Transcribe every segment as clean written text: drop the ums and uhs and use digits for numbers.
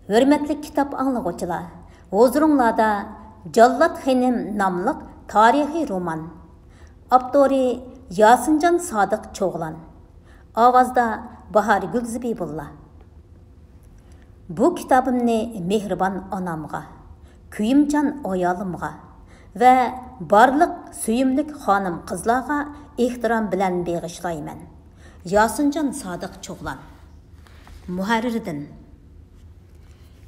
Hürmetli kitap anlıqçılar, huzurunlarda Jallat Xenim namlıq tarihi roman. Avtori Yasincan Sadık Çoğlan. Avazda Bahar Gülzibibulla. Bu kitabımni mehriban anamga, kuyimcan ayalımga ve barlıq suyumlik xanım qızlarga ehtiram bilen begishlayman. Yasincan Sadık Çoğlan. Muharrirdin.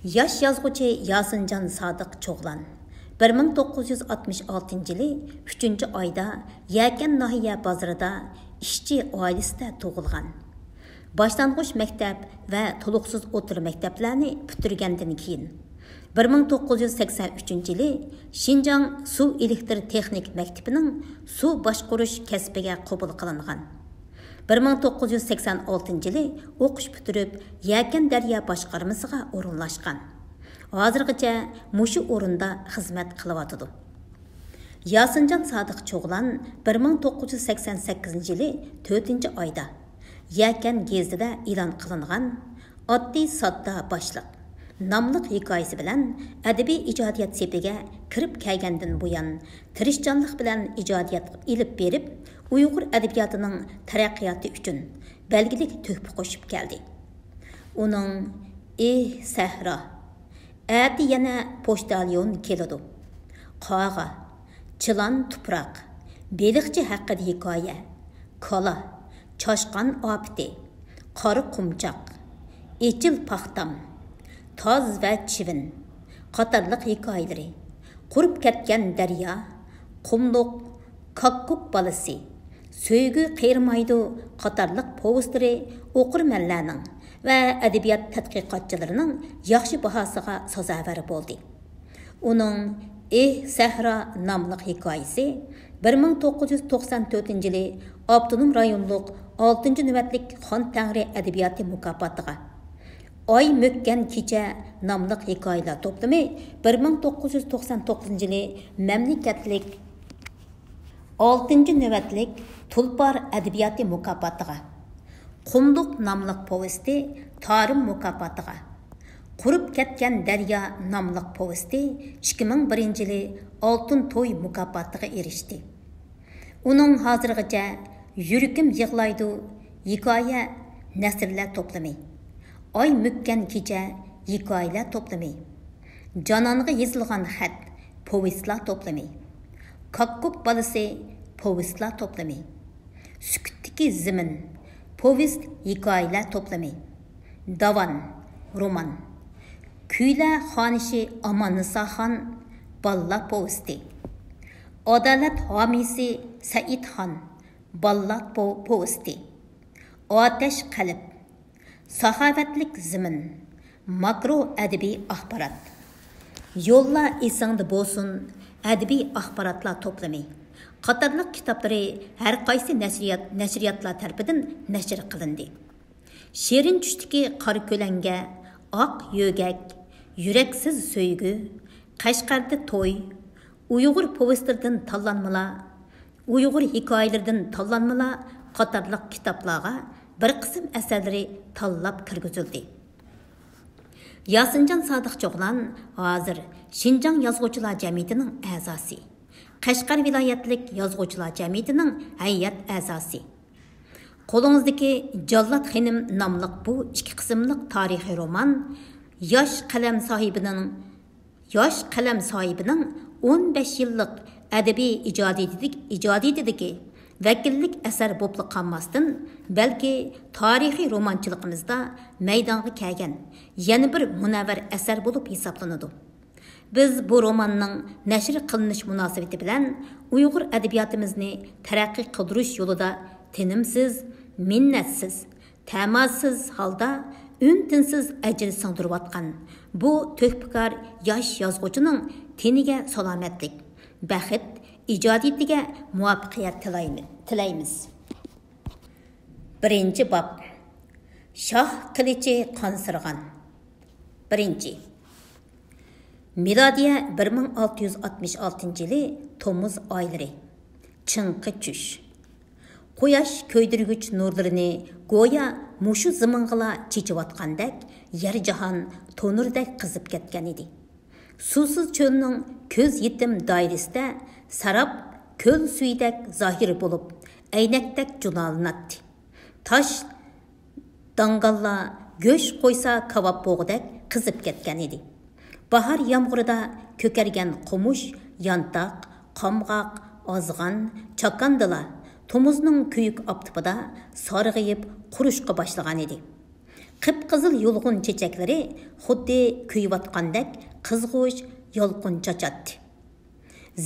Yaş yazgıcı Yasincan Sadık Çoğlan 1966 yılı 3. ayda Yakan Nahiye bazarida işçi ailesinde doğulgan. Başlangıç mektep ve toluksuz otur mekteplerini bitirgenden keyin 1983 yılı Şinjan Su Elektrik Texnik Mektebining su başquruş kasbiga qabul qilingan. 1986 yılı o'qish bitirib Yakan daryo boshqarmasiga o'rinlashgan. Hozirgacha mushu o'rinda xizmat qilyotidi. Yasincan Sadık Çoğlan 1988 yılı 4. ayda Yakan gazetida e'lon qilingan Oddiy sodda boshliq nomliq hikoyasi bilan adabiy ijodiyat sepiga kirib kelgandan buyon tirishchanlik bilan ijodiyat ilib berib Uyghur adabiyotining taraqqiyoti uchun belgilik tuhfa qo'shib keldi. Uning Sahra Ati yana pochtalyon keladi. Qog'a, Chilan tuproq, Beliqchi haqida hikoya, Kola, Choshqon opti, Qori qumchoq, Echil paxtam, Toz va chivin qatorliq hikoyalari, Qurib ketgan daryo, Qumluq, Kakkuk balasi, Söygü qiyirmaydi qatorliq povestlari o'qirmanlarning ve edebiyat tadqiqotchilarining yaxshi bahosiga sazovor bo'ldi. Uning Sahra nomli hikoyasi 1994 yılı Abdunum rayonluq 6. navbatlik Xon Tangri adabiyoti mukofotiga, Oy mökkan kecha nomli hikoyalar to'plami 1999 yılı mamlakatlik 6. navbatlik Tulpar adabiyoti mukofotiga, Qumluq nomli povesti Tarim mukofotiga, Qurib ketgan daryo nomli povesti 2001 yılı Oltin to'y mukofotiga erishdi. Uning hozirgacha Yurikim yig'laydi hikoya nasrlar to'plami, Oy mökkan kecha hikoyalar to'plami, Jononga yozilgan xat povestlar to'plami, Kakkuk balasi povestlar to'plami, Sukutdagi zimin povest hikoyalar to'plami, Davan roman, Kuylar xonishi Aman-Niso xon ballar povesti, Adolat homiysi Said xon ballar povesti, Otash qalb, Saxovatlik zimin, Makro adabiy axborot, Yo'llar esingda bo'lsin adabiy axborotlar to'plami qatorliq kitoblari har qaysi nashriyatlar tarafidan nashr qilindi. Shirin tushdagi qor ko'langa, Oq yo'gak, Yuraksiz söygü, Qashqarda to'y, Uyg'ur povestlaridan tanlanmalar, Uyg'ur hikoyalaridan tanlanmalar qatorliq kitoblarga bir qism asarlari tanlab kirgizildi. Yasincan Sadık Çoğlan hozir Şinjan Yazgıcılar Cemiyetining a'zosi, Qashqar viloyatlik Yazgıcılar Cemiyetining hay'at a'zosi. Qo'lingizdagi Jallat Xenim nomli bu 2 qismliq tarixiy roman yosh qalam sohibining 15 yillik adabiy ijodiyatidagi vakillik asar bo'lib qolmasdan, balki tarixiy romanchiligimizda maydonga kelgan yana bir munavvar asar bo'lib hisoblanadi. Biz bu romanning nashr qilinish munosabati bilan Uyg'ur adabiyotimizni taraqqiy qildirish yo'lida tinimsiz, minnatsiz, ta'massiz holda untinsiz ajr singdirayotgan bu to'hpakor yosh yozuvchining teniga salomatlik, baxt, ijodiyatiga muvaffaqiyat tilaymiz. 1. bob. Shoh qilichi qansirgan. 1. Miladiya 1666 yılı Tomuz ayları. Çınqı çüş. Quyosh ko'ydirgich nurlarini go'yo mushu ziming'ila chechiyotgandek yer jahon to'nirdek qizib ketgan edi. Suvsiz cho'lning ko'z yetim doirasida sarab ko'l suyidek zohir bo'lib, aynakdek junalanadi. Tosh dangalla go'sh qo'ysa kavob bo'g'idek qizib ketgan edi. Bahar yomg'irida ko'kargan qumush, yantoq, qomg'oq, ozg'an, chakandila tomuzning kuyuk optipida sarg'ayib qurishqa boshlagan edi. Qip-qizil yulg'un chechaklari xuddi kuyayotgandek qizg'ush yolqin chachatdi.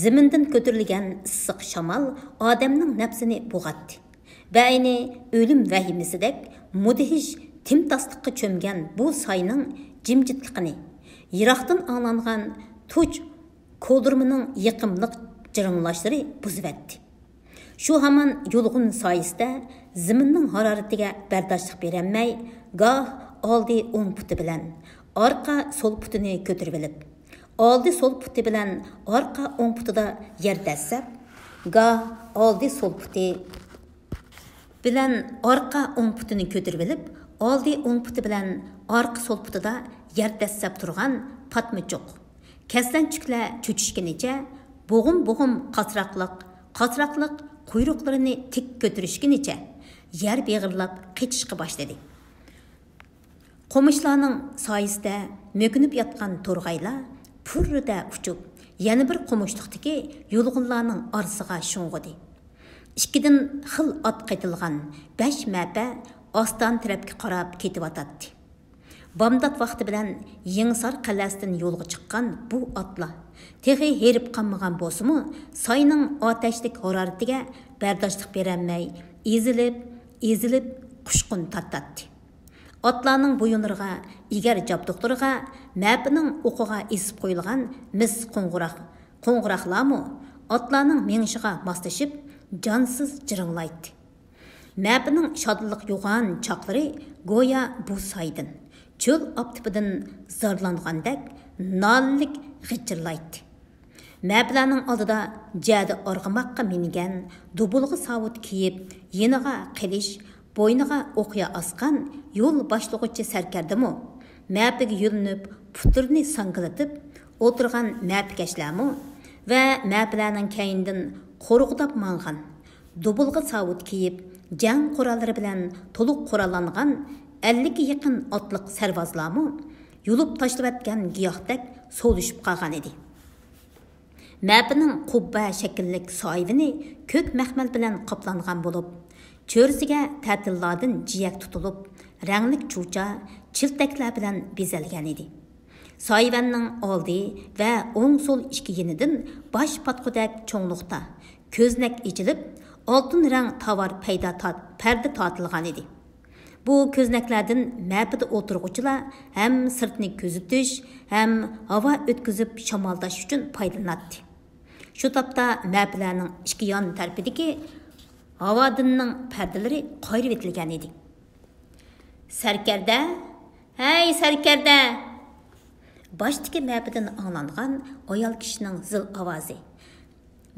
Zimindan ko'tarilgan issiq shamol odamning nafsini bo'g'atdi. Bayni o'lim vahimasidek mudhish timtasliqqa cho'mgan bu soyning jimjitligini, yiroqdan anglangan tuch ko'ldirmaning yiqimliq jiringlashlari buzivatdi. Shu hamon yulg'un soyisida ziminning haroratiga bardoshlik berolmay, goh oldi o'ng puti bilan orqa so'l putini ko'tarib olib, oldi so'l puti bilan orqa o'ng putida yer dassab, goh oldi so'l puti bilan orqa o'ng putini ko'tarib olib, oldi o'ng puti bilan orqa so'l putida yer dassab turgan patmichoq. Kaslanchuklar cho'chishgunicha, bo'g'im qasraqliq quyruqlarini tik ko'tarishgunicha yer beg'irlab qechishga boshladi. Qo'mishlarning soyisida mökünüp yotgan to'rg'aylar purrida uchib, yana bir qo'mishliqdagi yulg'unlarning orasiga sho'ng'idi. Ikkidan xil ot qaytilgan 5 mapa oston tarafga qarab ketib-atadi. Bomdod vaqti bilan Yengsar qal'asidan yo'lga chiqqan bu otlar texi herib qolmagan bo'lsa-mu, soyning otashlik haroratiga bardoshlik berolmay, ezilib qushqun tortadi. Otlarning bo'yinlariga, egar jabduqlariga, mapining o'qiga esib qo'yilgan mis qo'ng'iroqlarmi otlarning mengshiga moslashib, jonsiz jiringlaydi. Mapining shodliq yo'g'an chaqlari go'yo bu soydan cho'l optipidan zorlangandek nollik g'ichirlaydi. Maplarning oldida jadi org'amoqqa mingan, dubulg'i savut kiyib, yeniga qilish, bo'yniga o'qiya asqan yo'l boshlig'uchi sarkardimi, mapiga yo'linib, puturni sangilatib o'tirgan mapkashlarmi va maplarning kayindan qo'rg'dab mangan, dubulg'i savut kiyib, jang qurollari bilan to'liq qurollangan 50 ga yaqin otliq sarvozlarmi yulib tashlavatgan giyohdek so'lishib qolgan edi. Mapining qubba shakllik soyvini ko'k maxmal bilan qoplangan bo'lib, cho'rsiga ta'tillardan jiyak tutilib, ranglik chucha, chiltaklar bilan bezalgan edi. Soyvanning oldi va o'ng so'l ikki yenidan bosh patqudak cho'ngluqda ko'znak ichilib, oltin rang tovar parda tortilgan edi. Bu ko'znaklardan mapida o'tirg'uchilar ham sirtni ko'zitish, ham havo o'tkazib shamoldash uchun foydalanadi. Shu topda maplarning ikki yon tarafidagi havodinning pardalari qo'yib etilgan edi. Sarkarda, hey sarkarda! Boshdagi mapidan anglangan ayol kishining zil ovozi.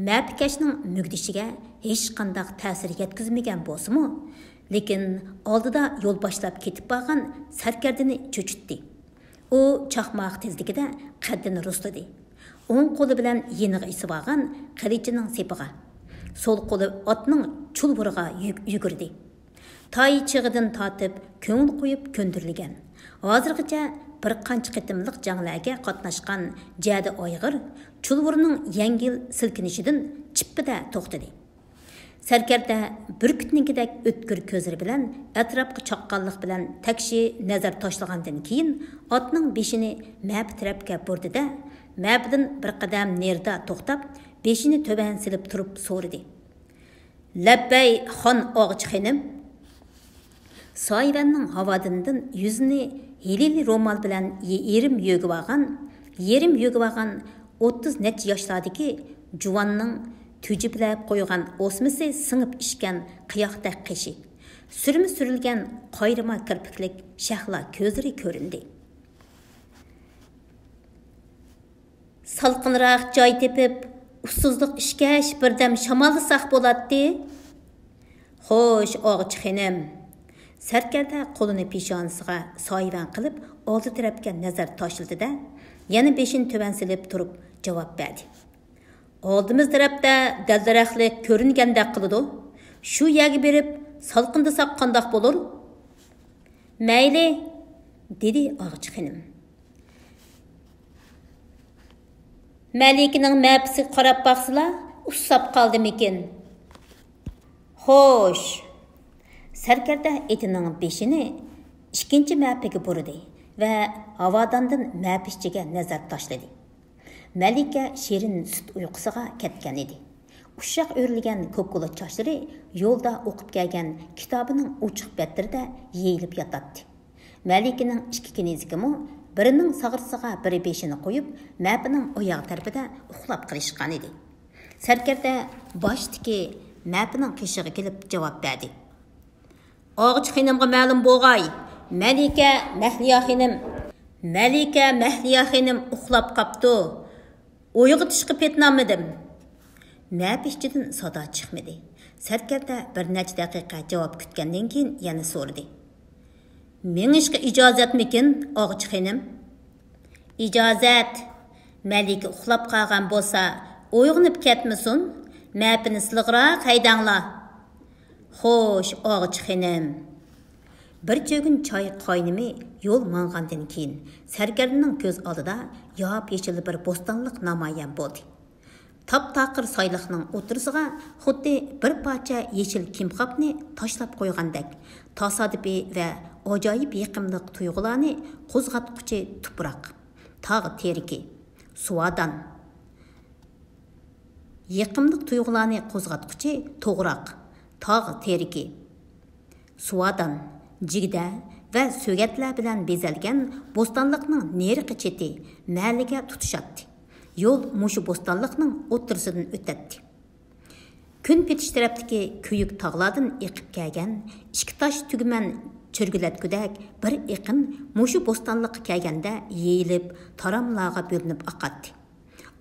Mapkashning mugdishiga hech qanday ta'sir yetkazmagan bo'lsa-mu, lekin oldida yo'l boshlab ketib qolgan sarkardini cho'chitdi. U chaqmoq tezligida qaddini rustadi. O'ng qo'li bilan yeniga isib olgan qilichining sepiga, so'l qo'li otning chulburiga yugurdi. Tay chig'idan tortib, ko'ngil qo'yib ko'ndirilgan. Hozirgacha bir qancha qitimliq janglarga qatnashgan Jadi Oyg'ir chulburining yengil silkinishidan chippida to'xtadi. Sarkarda burkutnikidek o'tkir ko'zlari bilan atrofga chaqqanlik bilan takshi nazar tashlagandan keyin otning beshini map tarafga burdida, mapdan bir qadam nerda to'xtab, beshini to'ban silib turib so'radi. "Labbay xon og'chi xonim." Soyvanning havodindan yuzini helili romal bilan yerim yögib olgan 30 necha yoshlardagi juvonning tüjiplab qo'ygan o'smisi singib ishgan qiyoqdek qishi, surma surilgan qoyrima kirpiklik shahla ko'zlari ko'rindi. Salqinroq joy tepib, ustsizlik ishkash birdam shamollasak bo'ladi. Xo'sh, og'chi xonim. Sərkərdə qolunu peshonasiga soyvan qilib, oldi tarafga nazar tashladi-da, yana beshini tuvan silib turib javob berdi. Oldimiz tarafda dal-daraxtlik ko'ringandek qiladi. Shu yerga berib, salqindisak qandoq bo'lar? Mayli, dedi og'chi xonim. Malikaning mapisiga qarab baqsizlar, ussab qoldimikin? Xo'sh. Sərkərdə etining beshini ikkinchi mapiga burdi va havodandan mapishchiga nazar tashladi. Malika shirin sut uyqusiga ketgan edi. Ushaq o'rilgan ko'kko'la chochlari yo'lda o'qib kelgan kitobining ochiq betlarida yeyilib yotadi. Malikaning ikki kinezikimi birining sag'risiga biri beshini qo'yib, mapining oyoq tarafida uxlab qolishgan edi. Sərkərdə boshdagi mapining qishig'iga kelib javob berdi. Ağıç xanımga ma'lum bo'lg'ay, Malika Mahliya xonim uxlab qapti. Uyg'otishga petnamidim. Mapishchidan sado chiqmadi. Sərkərdə bir necha daqiqa javob kutgandan keyin yana so'radi. Menishga ijozatmikin, Ağıç xonim? Ijozat. Malika uxlab qolgan bo'lsa, uyg'onib ketmasin. Mapini silg'iroq haydanglar. Xo'sh, Ağıç xonim. Bir cho'gin choy qaynimi yo'l mang'andan keyin Sərkərdining ko'z oldida yop yechil bir bo'stonliq namoyon bo'ldi. Tap-taqir soyliqning o'tirisiga xuddi bir parcha yechil kimqopni tashlab qo'ygandek, tasodifiy va ajoyib yiqimliq tuyg'ularni qo'zg'atquchi tuproq, tog' teriki, suvadan. Yiqimliq tuyg'ularni qo'zg'atquchi to'g'roq, tog' teriki, suvadan, jigda va so'gatlar bilan bezalgan bo'stonliqning neriqi cheti ma'liga tutishadi. Yo'l mushu bo'stonliqning o'tirisidan o'tadi. Kun petish tarafdagi kuyuk tog'lardan eqib kelgan ikki tosh tugman cho'rgulatgudak bir eqin mushu bo'stonliqqa kelganda yeyilib, taramlarga bo'linib oqadi.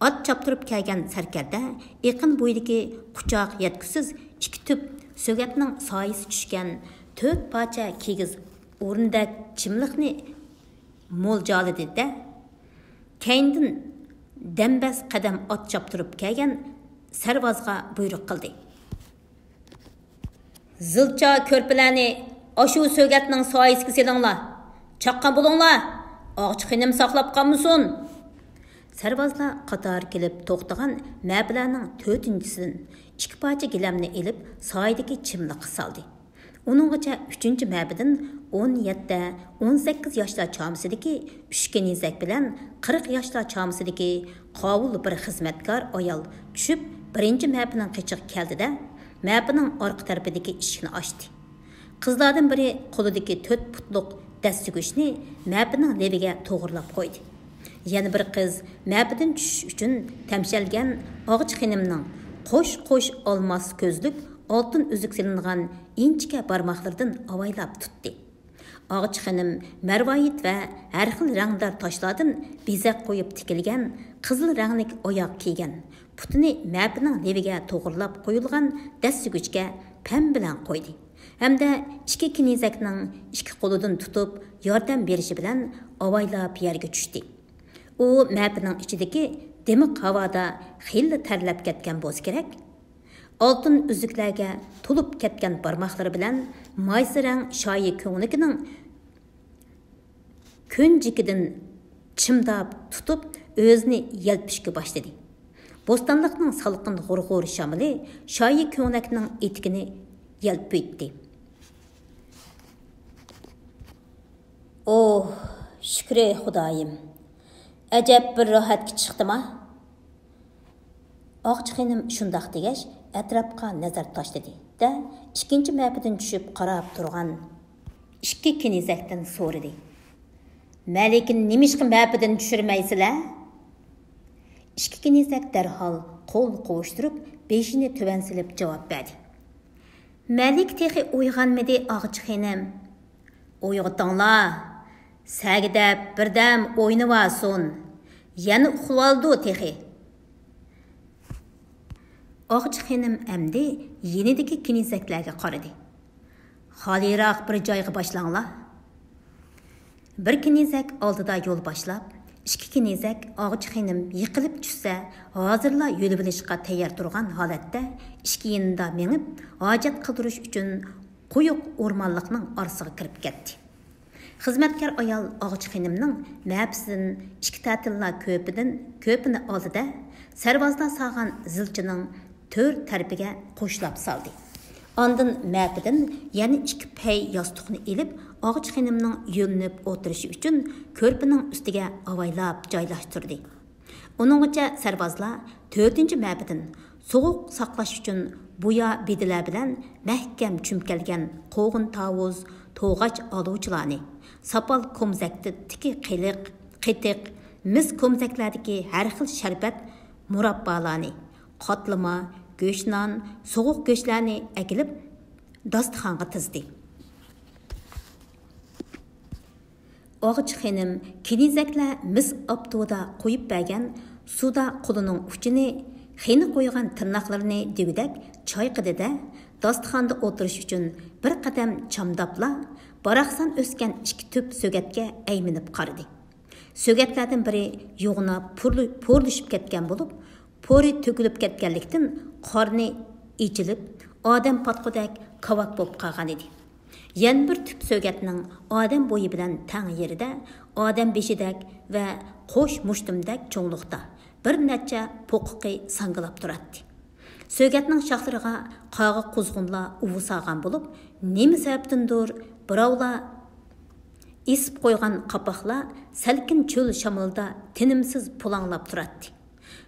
Ot choptirib kelgan Sərkərdə eqin bo'yidagi quchoq yetkusiz ikki tub so'gatning soyisi tushgan 4 parcha kigiz o'rindak chimliqni mo'ljalladida keyindan dambas qadam ot choptirib kelgan sarvozga buyruq qildi. Zilcha ko'rpalarni ashu so'gatning soyisiga selinglar. Chaqqan bo'linglar. Ağıç xonim saqlab qolmasin. Sarvozlar qator kelib to'xtagan mablarning 4-chisidan 2 parcha gilamni elib soydagi chimliqqa soldi. Onungacha 3-chi mabidin 17-18 yoshlar chamisidagi 3 kenizak bilan 40 yoshlar chamisidagi qovul bir xizmatkor ayol tushib, 1-chi mabining qichiq keldida, mabining orqa tarafidagi eshikni ochdi. Qizlardan biri qo'lidagi 4 putliq dastugushni mabining leviga to'g'rilab qo'ydi. Yana bir qiz mabidan tushish uchun tamshalgan Ağıç xonimning qo'sh olmos ko'zlik oltin uzuk silingan inchika barmoqlardan avaylab tutdi. Ağıç xonim marvoyit va har xil rangdor toshlardan bezak qo'yib tikilgan qizil ranglik oyoq kiygan. Putini mabining leviga to'g'rilab qo'yilgan dastuguchga pam bilan qo'ydi. Hamda ikki kinizakning ikki qo'lidan tutib yordam berishi bilan avaylab yerga tushdi. U mabining ichidagi demiq havoda xilli tarlab ketgan bo'lsa kerak. Oltin uzuklarga to'lib ketgan barmoqlari bilan maysirang shoyi ko'nglikining ko'njikidan chimdab tutib o'zini yelpishga boshladi. Bo'stonliqning salqin g'urg'ur shamili shoyi ko'nglakning etikini yelpitdi. Oh, shukri Xudoyim. Ajab bir rohatga chiqdimi? Ağıç xonim shundoq degash atrofga nazar tashladi da ikkinchi mapidan tushib qarab turgan ikki kinizakdan so'radi. Malikin nimishqa mapidan tushirmaysizlar? Ikki kinizak darhol qo'l qo'shtirib beshini tuvan silib javob berdi. Malik texi uyg'onmadi Ağıç xonim. Uyg'otinglar. Sagidab birdam o'ynayvasin. Yana uxloldi texi. Ağıç xonim amdi yenidagi kinizaklarga qaradi. Xaliroq bir joyga boshlanglar. Bir kinezak oldida yo'l boshlab, ikki kinezak og'ich xinim yiqilib tushsa, hozirla yo'l bilishga tayyor turgan holatda ikki yinda mengib, hojat qildirish uchun quyuq o'rmonlikning orasiga kirib ketdi. Xizmatkar ayol og'ich xinimning ma'bisidan ikki tatilla ko'pini oldida sarvozdan sağan zilchining to'rt tarafiga qo'shlab soldi. Ondan ma'bidan yana ikki pay yostiqni ilib, og'ich xinimning yo'linib o'tirishi uchun ko'rpining ustiga avaylab joylashtirdi. Uningcha sarvozlar 4-ma'bidan sovuq saqlash uchun buya bedilar bilan mahkam chumkalgan qo'g'in tavuz, to'g'ach oluvchilarni, sapal komzakda tiki qitiq, mis komzaklardagi har xil sharbat murabbalarni, qotlama, go'shnon, sovuq go'shtlarni akilib dasturxonga tizdi. Og'ich xinim kinizaklar mis obtuda qo'yib bergan suda qo'lining uchini, xini qo'ygan tirnoqlarini degudak choyqidida dasturxonda o'tirish uchun bir qadam chamdabla baraqsan o'sgan ikki tüp so'gatga ayminib qaradi. So'gatlardan biri yo'g'inab po'rlishib ketgan bo'lib, po'ri to'kilib ketganlikdan qorni ichilib, odam patqudak kavak bo'lib qolgan edi. Yan bir tüp so'gatning odam bo'yi bilan tang yerida, odam beshidak va qo'sh mushtumdak cho'nglikda bir necha po'qiqi sangilab turadi. So'gatning shoxlariga qog'i quzg'unlar uvsag'an bo'lib, nima sababdandir birovlar isib qo'ygan qapoqlar salkin cho'l shamolda tinimsiz pulanglab turadi.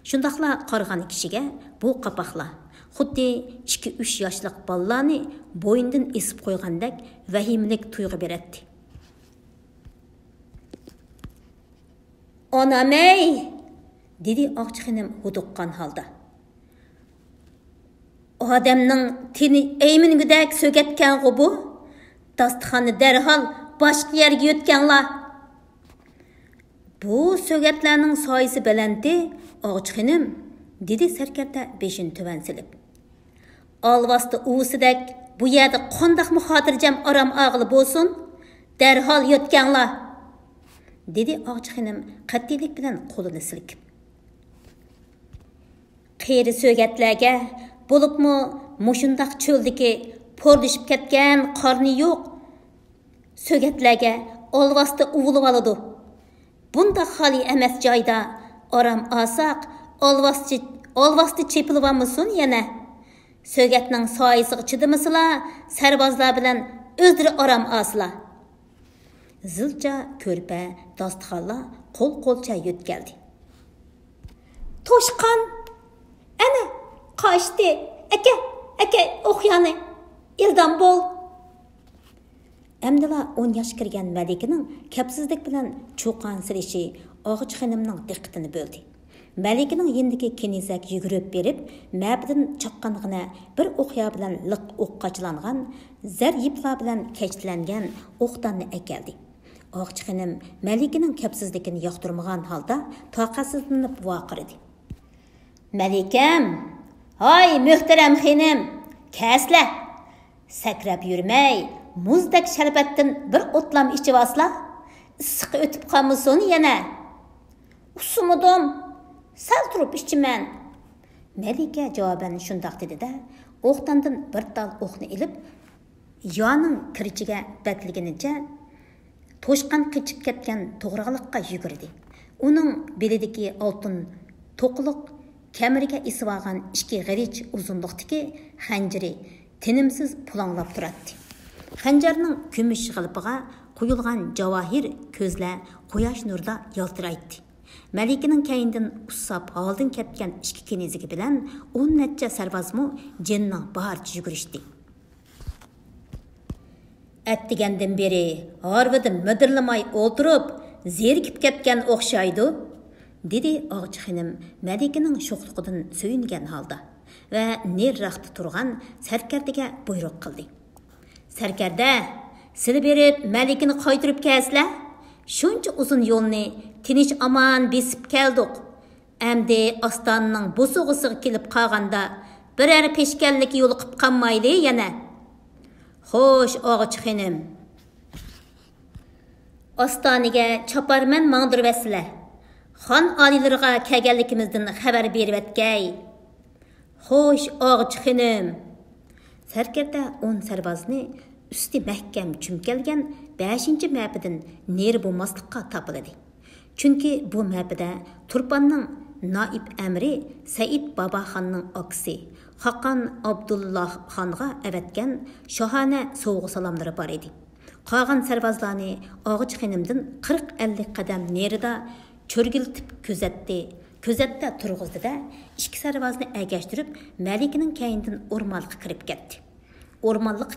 Shundaqla qarg'an kishiga bu qapoqlar xuddi 2-3 yoshlik bolalarni bo'yindan isib qo'ygandek vahimlik tuyg'u beradi. "Onamey!" dedi og'chi xinim huduqqan holda. "Odamning tini eymingidek so'gatgan bu. Dasturxonni darhol boshqa yerga yotganlar." "Bu so'gatlarning soyisi balanddi, og'chi xinim", dedi sarkarda beshini tuvan silib. "Alvasti uvisidek bu yerda qandaqmi xotirjam orom og'ili bo'lsin, darhol yotganlar", dedi og'chi xinim qat'iylik bilan qo'lini silkib. "Qeri so'gatlarga bo'libmi mushundaq cho'ldagi po'rlishib ketgan qorni yo'q so'gatlarga olvasti uvilib oladi. Bunda xoli emas joyda orom olsaq, olvasti chepilib olmasin yana. So'gatning soyisiga chidamasizlar, sarvozlar bilan o'zlari orom olsizlar." Zilcha, ko'rpa, dasturxonlar qo'l-qo'lcha yo'tkaldi. "Toshqon! Ana, qochdi! Aka, o'xyani! Ildam bo'l!" Әмділа 10 yaş kirgan Malikaning kapsizlik bilan cho'qan silishi og'ich xinimning diqqatini bo'ldi. Malikaning yendiki kinizak yugurib berib, ma'bidin chaqqangina bir o'qya bilan liq o'qqachilangan, zar yiplar bilan kechtilangan o'qdanni akeldi. Og'ich xinim Malikaning kapsizligini yoqtirmagan holda toqatsizlanib voqirdi. "Malikam, hoy muhtaram xinim, kasla! Sakrab yurmay, muzdek sharbatdan bir o'tlam ichib olslar, issiq o'tib qolmasin yana." "Usumudim, sal turib ichiman." Malika javoban shundoq dedi-da, o'qdandan bir dal o'qni ilib, yoning kirichiga batliginicha to'shqan qichib ketgan to'g'rig'liqqa yugurdi. Uning belidagi oltin to'qliq kameriga isib olgan 2 g'irich uzunliqdagi xanjiri tinimsiz pulanglab turadi. Xanjarning kumush g'ilpiga qo'yilgan javohir ko'zlar quyosh nurida yaltiraydi. Malikaning kayindan ussab oldin ketgan 2 kinizigi bilan 10 necha sarvozmu jinning barcha yugurishdi. "Attigandan beri harvida midirlamay o'tirib, zerikib ketgan o'xshaydi", dedi og'chi xinim Malikaning sho'xliqidan so'yingan holda va nerraqda turgan sarkardaga buyruq qildi. "Sarkarda, sili berib Malikani qaytirib kelsizlar. Shuncha uzun yo'lni tinch amon besib keldik. Endi Ostanning bo'sug'isiga kelib qolganda biror peshkanlik yo'l qilib qolmaydi yana." Xo'sh, og'ich xenim. Ostoniga choparman mangdirvasizlar. Xon oliylariga kelganligimizdan xabar berib etgay. Xo'sh, og'ich xenim. Sarkarda 10 sarbozni üstü mahkam chumkalgan 5-mapidan neri bo'lmaslikqa topiladi. Chunki bu mapida Turpanning naib amiri Said Babaxonning aksi Xaqon Abdulloh xonga avatgan shohona sovg'a salomlari bor edi. Qolgan sarbozlarni og'ich xenimdan 40-50 qadam nerida cho'rgiltib kuzatdi. Kuzatda turg'izdi-da, ikki sarbozni agashtirib, Malikaning kaynidan o'rmonga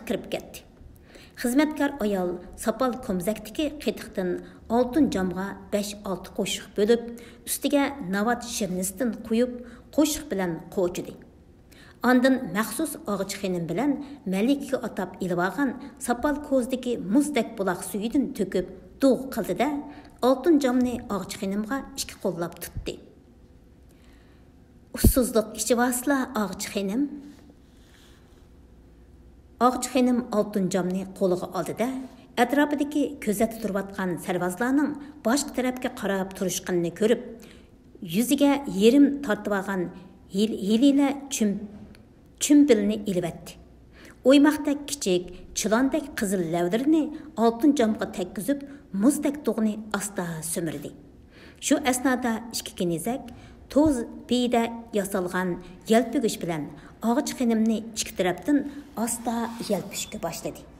kirib ketdi. Xizmatkar ayol Sapal komzaktiki qetiqdan oltin jamga 5-6 qo'shiq bo'lib, ustiga navat shirnisdan qo'yib, qo'shiq bilan qo'chidi. Ondan maxsus og'ich xenim bilan Malikaga atab ilib Sapal ko'zdagi muzdek buloq suyidan to'kib, duv qildi-da, oltin jamni og'ich xenimga ikki qo'llab tutdi. Ussuzluq ichivasla og'ich xenim. Og'ich xenim oltin jamni qo'liga oldi-da, atrofidagi ko'zatib turayotgan sarvozlarning boshqa tarafga qarab turishganini ko'rib, yuziga yerim tortib olgan hilila chumbilni ilibetdi. O'ymoqdek kichik, chilondek qizil lavlarini oltin jamga tekkizib, muzdek dug'ni asta so'mirdi. Shu asnoda ikki kinizak to'z piyda yasalgan yelpigish bilan og'ich xenimni ikki tarafdan asta yelpishga boshladi.